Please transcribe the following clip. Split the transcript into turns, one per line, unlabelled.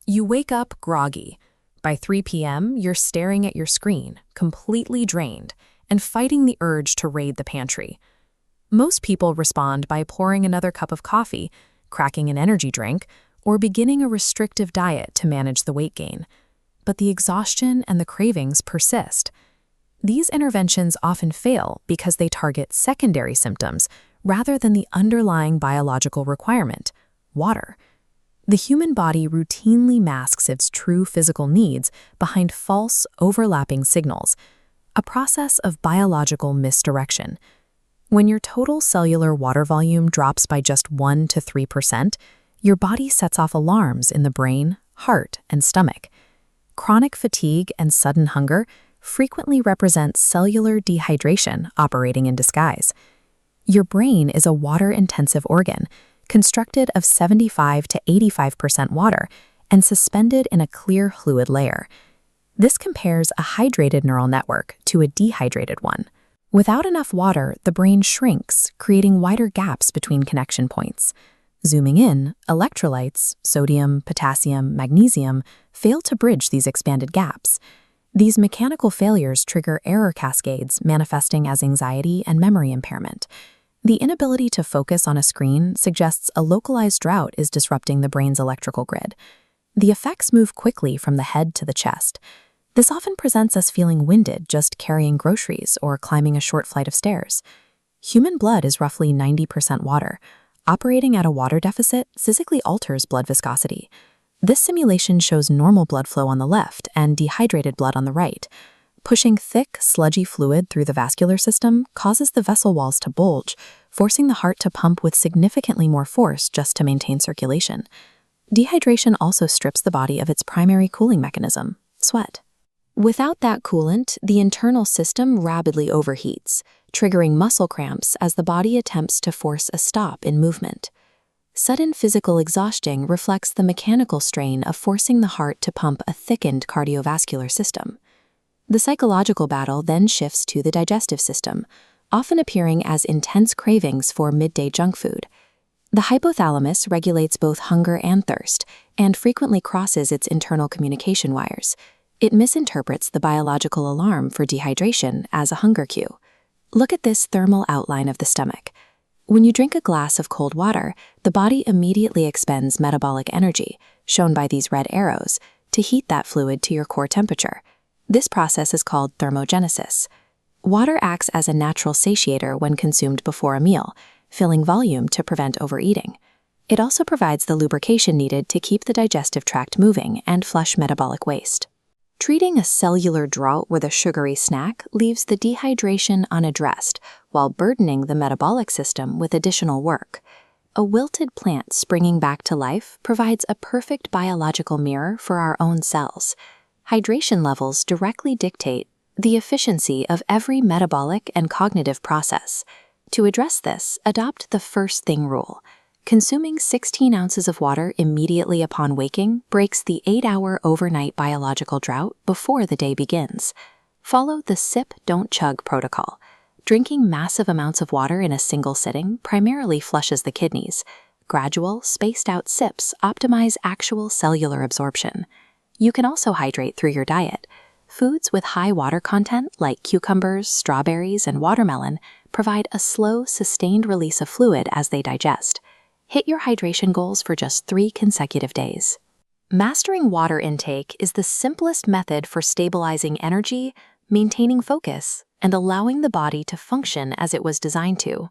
You wake up groggy. By 3 p.m., you're staring at your screen, completely drained, and fighting the urge to raid the pantry. Most people respond by pouring another cup of coffee, cracking an energy drink, or beginning a restrictive diet to manage the weight gain. But the exhaustion and the cravings persist. These interventions often fail because they target secondary symptoms rather than the underlying biological requirement, water. The human body routinely masks its true physical needs behind false, overlapping signals, a process of biological misdirection. When your total cellular water volume drops by just 1 to 3%, your body sets off alarms in the brain, heart, and stomach. Chronic fatigue and sudden hunger frequently represent cellular dehydration operating in disguise. Your brain is a water-intensive organ, constructed of 75 to 85% water and suspended in a clear fluid layer. This compares a hydrated neural network to a dehydrated one. Without enough water, the brain shrinks, creating wider gaps between connection points. Zooming in, electrolytes, sodium, potassium, magnesium, fail to bridge these expanded gaps. These mechanical failures trigger error cascades manifesting as anxiety and memory impairment. The inability to focus on a screen suggests a localized drought is disrupting the brain's electrical grid. The effects move quickly from the head to the chest. This often presents as feeling winded just carrying groceries or climbing a short flight of stairs. Human blood is roughly 90% water. Operating at a water deficit physically alters blood viscosity. This simulation shows normal blood flow on the left and dehydrated blood on the right. Pushing thick, sludgy fluid through the vascular system causes the vessel walls to bulge, forcing the heart to pump with significantly more force just to maintain circulation. Dehydration also strips the body of its primary cooling mechanism, sweat. Without that coolant, the internal system rapidly overheats, triggering muscle cramps as the body attempts to force a stop in movement. Sudden physical exhaustion reflects the mechanical strain of forcing the heart to pump a thickened cardiovascular system. The psychological battle then shifts to the digestive system, often appearing as intense cravings for midday junk food. The hypothalamus regulates both hunger and thirst, and frequently crosses its internal communication wires. It misinterprets the biological alarm for dehydration as a hunger cue. Look at this thermal outline of the stomach. When you drink a glass of cold water, the body immediately expends metabolic energy, shown by these red arrows, to heat that fluid to your core temperature. This process is called thermogenesis. Water acts as a natural satiator when consumed before a meal, filling volume to prevent overeating. It also provides the lubrication needed to keep the digestive tract moving and flush metabolic waste. Treating a cellular drought with a sugary snack leaves the dehydration unaddressed, while burdening the metabolic system with additional work. A wilted plant springing back to life provides a perfect biological mirror for our own cells. Hydration levels directly dictate the efficiency of every metabolic and cognitive process. To address this, adopt the first thing rule. Consuming 16 ounces of water immediately upon waking breaks the 8-hour overnight biological drought before the day begins. Follow the sip, don't chug protocol. Drinking massive amounts of water in a single sitting primarily flushes the kidneys. Gradual, spaced-out sips optimize actual cellular absorption. You can also hydrate through your diet. Foods with high water content, like cucumbers, strawberries, and watermelon, provide a slow, sustained release of fluid as they digest. Hit your hydration goals for just 3 consecutive days. Mastering water intake is the simplest method for stabilizing energy, maintaining focus, and allowing the body to function as it was designed to.